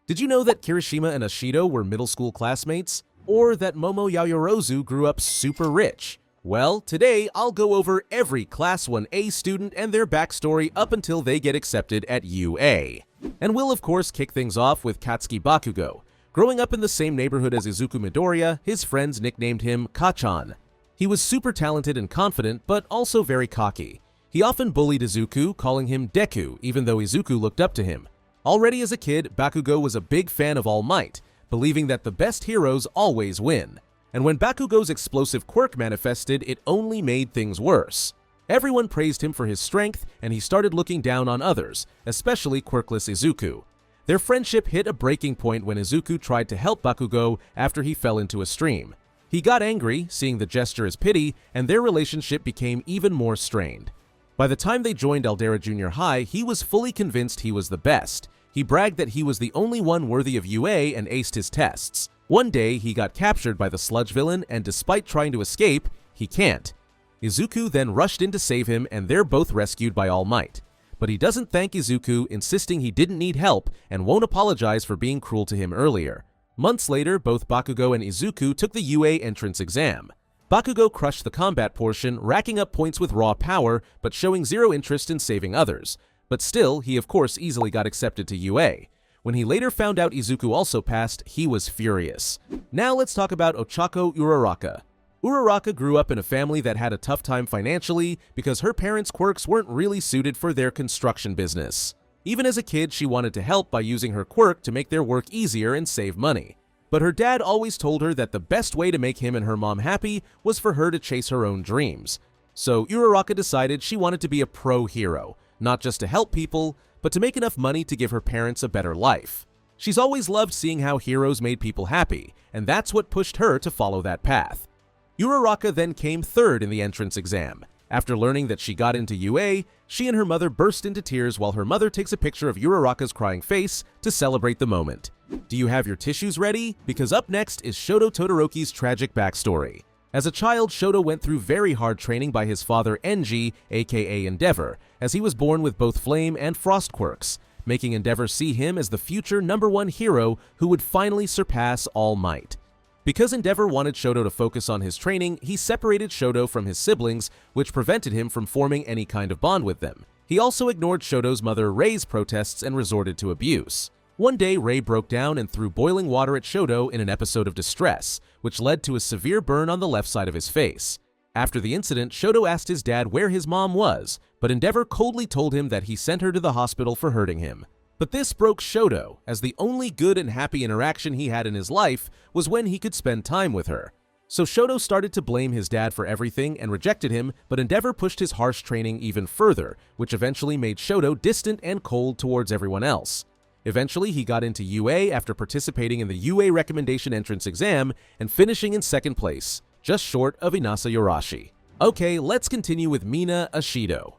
Did you know that Kirishima and Ashido were middle school classmates? Or that Momo Yaoyorozu grew up super rich? Well, today I'll go over every Class 1A student and their backstory up until they get accepted at UA. And we'll of course kick things off with Katsuki Bakugo. Growing up in the same neighborhood as Izuku Midoriya, his friends nicknamed him Kachan. He was super talented and confident, but also very cocky. He often bullied Izuku, calling him Deku, even though Izuku looked up to him. Already as a kid, Bakugo was a big fan of All Might, believing that the best heroes always win. And when Bakugo's explosive quirk manifested, it only made things worse. Everyone praised him for his strength, and he started looking down on others, especially quirkless Izuku. Their friendship hit a breaking point when Izuku tried to help Bakugo after he fell into a stream. He got angry, seeing the gesture as pity, and their relationship became even more strained. By the time they joined Aldera Junior High, he was fully convinced he was the best. He bragged that he was the only one worthy of UA and aced his tests. One day, he got captured by the sludge villain, and despite trying to escape, he can't. Izuku then rushed in to save him, and they're both rescued by All Might. But he doesn't thank Izuku, insisting he didn't need help and won't apologize for being cruel to him earlier. Months later, both Bakugo and Izuku took the UA entrance exam. Bakugo crushed the combat portion, racking up points with raw power, but showing zero interest in saving others. But still, he of course easily got accepted to UA. When he later found out Izuku also passed, he was furious. Now let's talk about Ochaco Uraraka. Uraraka grew up in a family that had a tough time financially because her parents' quirks weren't really suited for their construction business. Even as a kid, she wanted to help by using her quirk to make their work easier and save money. But her dad always told her that the best way to make him and her mom happy was for her to chase her own dreams. So Uraraka decided she wanted to be a pro hero, not just to help people, but to make enough money to give her parents a better life. She's always loved seeing how heroes made people happy, and that's what pushed her to follow that path. Uraraka then came third in the entrance exam. After learning that she got into UA, she and her mother burst into tears while her mother takes a picture of Uraraka's crying face to celebrate the moment. Do you have your tissues ready? Because up next is Shoto Todoroki's tragic backstory. As a child, Shoto went through very hard training by his father Enji, aka Endeavor, as he was born with both Flame and Frost quirks, making Endeavor see him as the future #1 hero who would finally surpass All Might. Because Endeavor wanted Shoto to focus on his training, he separated Shoto from his siblings, which prevented him from forming any kind of bond with them. He also ignored Shoto's mother Rei's protests and resorted to abuse. One day, Rei broke down and threw boiling water at Shoto in an episode of distress, which led to a severe burn on the left side of his face. After the incident, Shoto asked his dad where his mom was, but Endeavor coldly told him that he sent her to the hospital for hurting him. But this broke Shoto, as the only good and happy interaction he had in his life was when he could spend time with her. So Shoto started to blame his dad for everything and rejected him, but Endeavor pushed his harsh training even further, which eventually made Shoto distant and cold towards everyone else. Eventually, he got into UA after participating in the UA recommendation entrance exam and finishing in second place, just short of Inasa Yorashi. Okay, let's continue with Mina Ashido.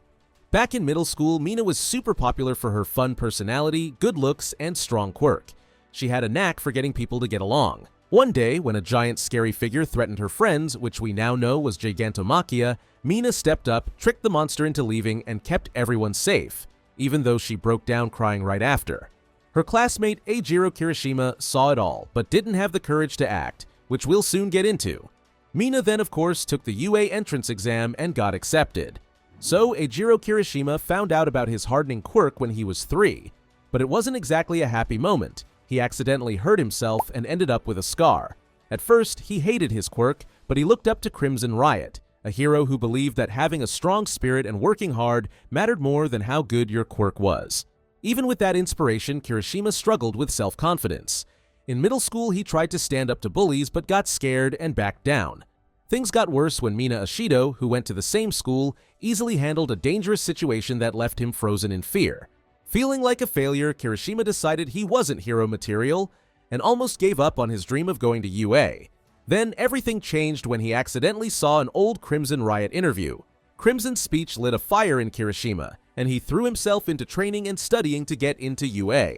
Back in middle school, Mina was super popular for her fun personality, good looks, and strong quirk. She had a knack for getting people to get along. One day, when a giant scary figure threatened her friends, which we now know was Gigantomachia, Mina stepped up, tricked the monster into leaving, and kept everyone safe, even though she broke down crying right after. Her classmate Eijiro Kirishima saw it all, but didn't have the courage to act, which we'll soon get into. Mina then of course took the UA entrance exam and got accepted. So Eijiro Kirishima found out about his hardening quirk when he was 3, but it wasn't exactly a happy moment. He accidentally hurt himself and ended up with a scar. At first, he hated his quirk, but he looked up to Crimson Riot, a hero who believed that having a strong spirit and working hard mattered more than how good your quirk was. Even with that inspiration, Kirishima struggled with self-confidence. In middle school, he tried to stand up to bullies but got scared and backed down. Things got worse when Mina Ashido, who went to the same school, easily handled a dangerous situation that left him frozen in fear. Feeling like a failure, Kirishima decided he wasn't hero material and almost gave up on his dream of going to UA. Then everything changed when he accidentally saw an old Crimson Riot interview. Crimson's speech lit a fire in Kirishima, and he threw himself into training and studying to get into UA.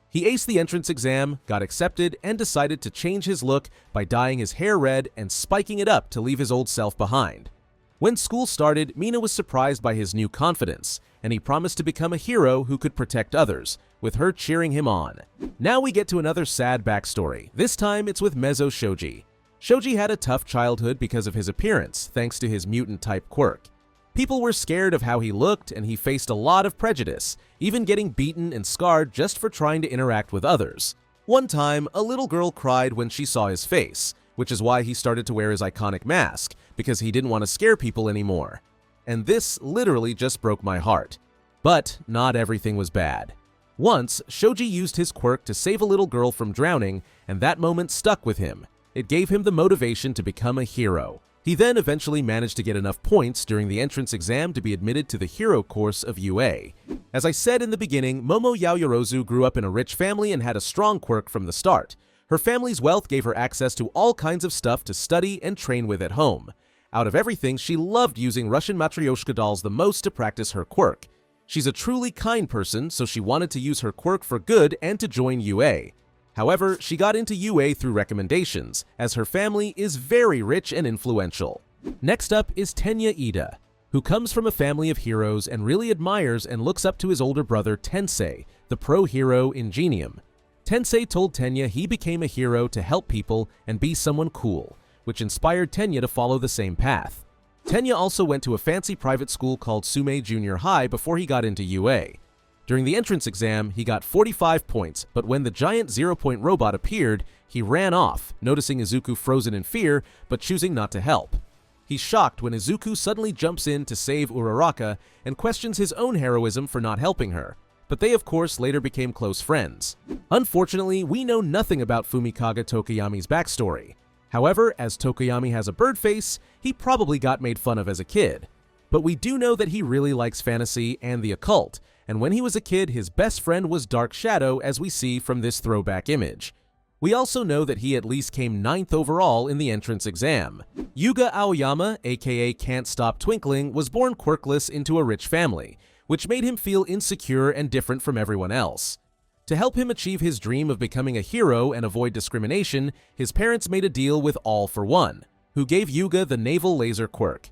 He aced the entrance exam, got accepted, and decided to change his look by dyeing his hair red and spiking it up to leave his old self behind. When school started, Mina was surprised by his new confidence, and he promised to become a hero who could protect others, with her cheering him on. Now we get to another sad backstory. This time it's with Mezzo Shoji. Shoji had a tough childhood because of his appearance, thanks to his mutant-type quirk. People were scared of how he looked, and he faced a lot of prejudice, even getting beaten and scarred just for trying to interact with others. One time, a little girl cried when she saw his face, which is why he started to wear his iconic mask, because he didn't want to scare people anymore. And this literally just broke my heart. But not everything was bad. Once, Shoji used his quirk to save a little girl from drowning, and that moment stuck with him. It gave him the motivation to become a hero. He then eventually managed to get enough points during the entrance exam to be admitted to the hero course of UA. As I said in the beginning, Momo Yaoyorozu grew up in a rich family and had a strong quirk from the start. Her family's wealth gave her access to all kinds of stuff to study and train with at home. Out of everything, she loved using Russian Matryoshka dolls the most to practice her quirk. She's a truly kind person, so she wanted to use her quirk for good and to join UA. However, she got into UA through recommendations, as her family is very rich and influential. Next up is Tenya Ida, who comes from a family of heroes and really admires and looks up to his older brother Tensei, the pro-hero Ingenium. Tensei told Tenya he became a hero to help people and be someone cool, which inspired Tenya to follow the same path. Tenya also went to a fancy private school called Sume Junior High before he got into UA. During the entrance exam, he got 45 points, but when the giant 0-point robot appeared, he ran off, noticing Izuku frozen in fear, but choosing not to help. He's shocked when Izuku suddenly jumps in to save Uraraka and questions his own heroism for not helping her, but they of course later became close friends. Unfortunately, we know nothing about Fumikaga Tokoyami's backstory. However, as Tokoyami has a bird face, he probably got made fun of as a kid. But we do know that he really likes fantasy and the occult, and when he was a kid, his best friend was Dark Shadow, as we see from this throwback image. We also know that he at least came 9th overall in the entrance exam. Yuga Aoyama, aka Can't Stop Twinkling, was born quirkless into a rich family, which made him feel insecure and different from everyone else. To help him achieve his dream of becoming a hero and avoid discrimination, his parents made a deal with All for One, who gave Yuga the naval laser quirk.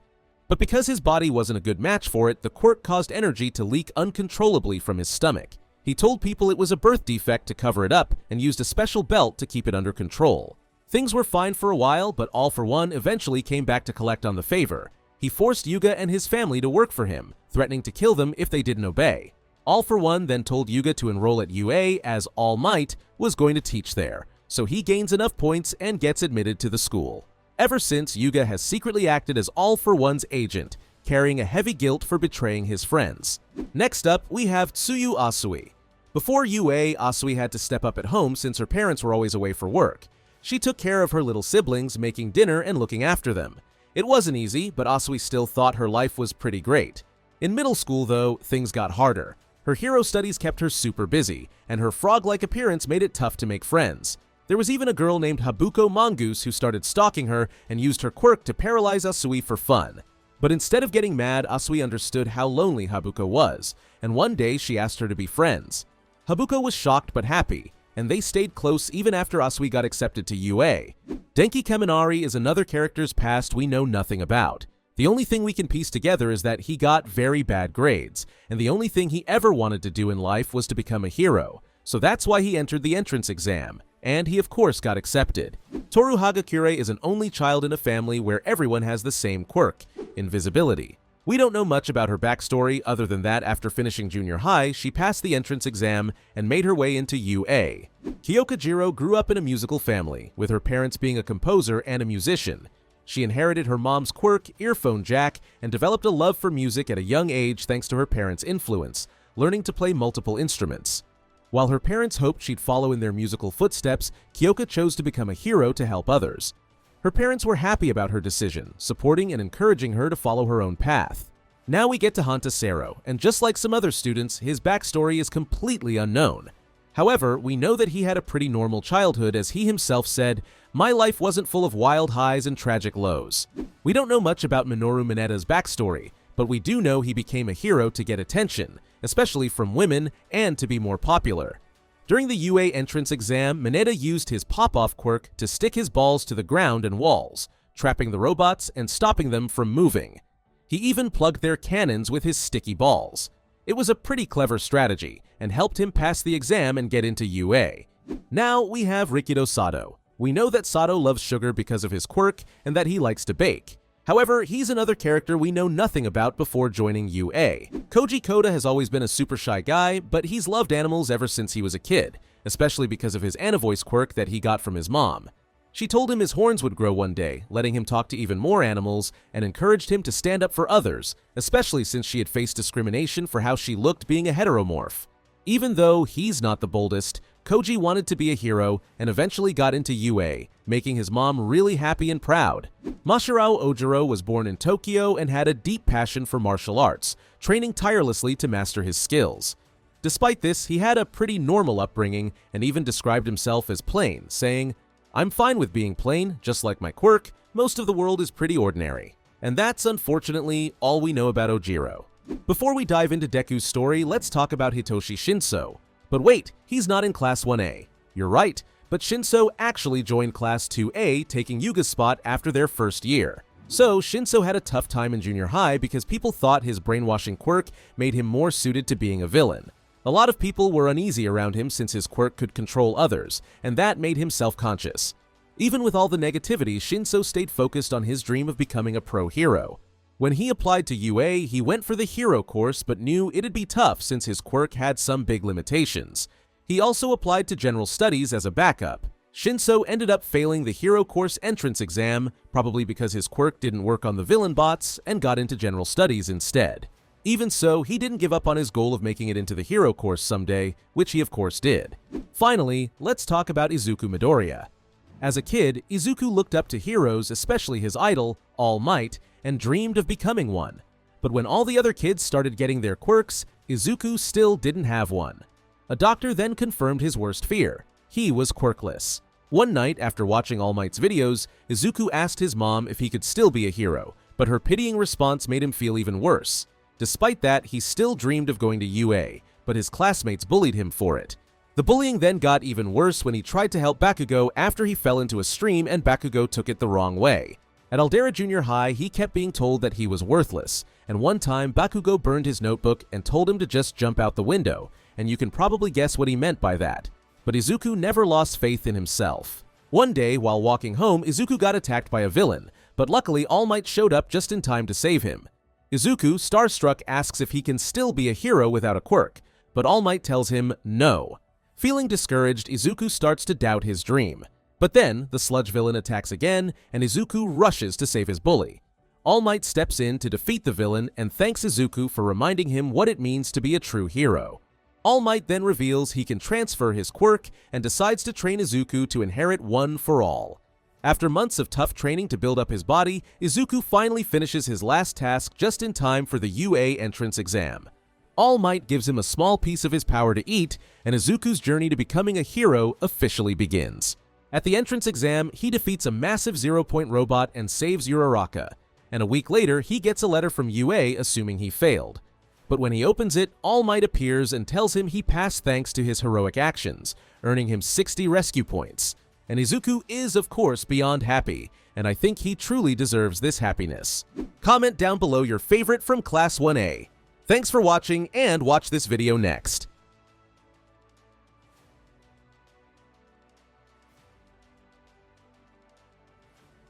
But because his body wasn't a good match for it, the quirk caused energy to leak uncontrollably from his stomach. He told people it was a birth defect to cover it up and used a special belt to keep it under control. Things were fine for a while, but All for One eventually came back to collect on the favor. He forced Yuga and his family to work for him, threatening to kill them if they didn't obey. All for One then told Yuga to enroll at UA, as All Might was going to teach there, so he gains enough points and gets admitted to the school. Ever since, Yuga has secretly acted as All for One's agent, carrying a heavy guilt for betraying his friends. Next up, we have Tsuyu Asui. Before UA, Asui had to step up at home since her parents were always away for work. She took care of her little siblings, making dinner and looking after them. It wasn't easy, but Asui still thought her life was pretty great. In middle school, though, things got harder. Her hero studies kept her super busy, and her frog-like appearance made it tough to make friends. There was even a girl named Habuko Mongoose who started stalking her and used her quirk to paralyze Asui for fun. But instead of getting mad, Asui understood how lonely Habuko was, and one day she asked her to be friends. Habuko was shocked but happy, and they stayed close even after Asui got accepted to UA. Denki Kaminari is another character's past we know nothing about. The only thing we can piece together is that he got very bad grades, and the only thing he ever wanted to do in life was to become a hero, so that's why he entered the entrance exam. And he of course got accepted. Toru Hagakure is an only child in a family where everyone has the same quirk, invisibility. We don't know much about her backstory other than that after finishing junior high, she passed the entrance exam and made her way into UA. Kyokajiro grew up in a musical family, with her parents being a composer and a musician. She inherited her mom's quirk, earphone jack, and developed a love for music at a young age thanks to her parents' influence, learning to play multiple instruments. While her parents hoped she'd follow in their musical footsteps, Kyoka chose to become a hero to help others. Her parents were happy about her decision, supporting and encouraging her to follow her own path. Now we get to Hantasero, and just like some other students, his backstory is completely unknown. However, we know that he had a pretty normal childhood, as he himself said, "My life wasn't full of wild highs and tragic lows." We don't know much about Minoru Mineta's backstory, but we do know he became a hero to get attention, especially from women, and to be more popular. During the UA entrance exam, Mineta used his pop-off quirk to stick his balls to the ground and walls, trapping the robots and stopping them from moving. He even plugged their cannons with his sticky balls. It was a pretty clever strategy, and helped him pass the exam and get into UA. Now we have Rikido Sato. We know that Sato loves sugar because of his quirk, and that he likes to bake. However, he's another character we know nothing about before joining UA. Koji Koda has always been a super shy guy, but he's loved animals ever since he was a kid, especially because of his Anavoice quirk that he got from his mom. She told him his horns would grow one day, letting him talk to even more animals, and encouraged him to stand up for others, especially since she had faced discrimination for how she looked being a heteromorph. Even though he's not the boldest, Koji wanted to be a hero and eventually got into UA, making his mom really happy and proud. Masahiro Ojiro was born in Tokyo and had a deep passion for martial arts, training tirelessly to master his skills. Despite this, he had a pretty normal upbringing and even described himself as plain, saying, "I'm fine with being plain, just like my quirk, most of the world is pretty ordinary." And that's unfortunately all we know about Ojiro. Before we dive into Deku's story, let's talk about Hitoshi Shinso. But wait, he's not in Class 1A. You're right, but Shinso actually joined Class 2A, taking Yuga's spot after their first year. So Shinso had a tough time in junior high because people thought his brainwashing quirk made him more suited to being a villain. A lot of people were uneasy around him since his quirk could control others, and that made him self-conscious. Even with all the negativity, Shinso stayed focused on his dream of becoming a pro hero. When he applied to UA, he went for the hero course but knew it'd be tough since his quirk had some big limitations. He also applied to general studies as a backup. Shinso ended up failing the hero course entrance exam, probably because his quirk didn't work on the villain bots, and got into general studies instead. Even so, he didn't give up on his goal of making it into the hero course someday, which he of course did. Finally, let's talk about Izuku Midoriya. As a kid, Izuku looked up to heroes, especially his idol, All Might, and dreamed of becoming one. But when all the other kids started getting their quirks, Izuku still didn't have one. A doctor then confirmed his worst fear. He was quirkless. One night, after watching All Might's videos, Izuku asked his mom if he could still be a hero, but her pitying response made him feel even worse. Despite that, he still dreamed of going to UA, but his classmates bullied him for it. The bullying then got even worse when he tried to help Bakugo after he fell into a stream and Bakugo took it the wrong way. At Aldera Junior High, he kept being told that he was worthless, and one time Bakugo burned his notebook and told him to just jump out the window, and you can probably guess what he meant by that. But Izuku never lost faith in himself. One day, while walking home, Izuku got attacked by a villain, but luckily All Might showed up just in time to save him. Izuku, starstruck, asks if he can still be a hero without a quirk, but All Might tells him no. Feeling discouraged, Izuku starts to doubt his dream. But then, the sludge villain attacks again, and Izuku rushes to save his bully. All Might steps in to defeat the villain and thanks Izuku for reminding him what it means to be a true hero. All Might then reveals he can transfer his quirk and decides to train Izuku to inherit One for All. After months of tough training to build up his body, Izuku finally finishes his last task just in time for the UA entrance exam. All Might gives him a small piece of his power to eat, and Izuku's journey to becoming a hero officially begins. At the entrance exam, he defeats a massive zero-point robot and saves Uraraka, and a week later, he gets a letter from UA assuming he failed. But when he opens it, All Might appears and tells him he passed thanks to his heroic actions, earning him 60 rescue points. And Izuku is, of course, beyond happy, and I think he truly deserves this happiness. Comment down below your favorite from Class 1A. Thanks for watching, and watch this video next.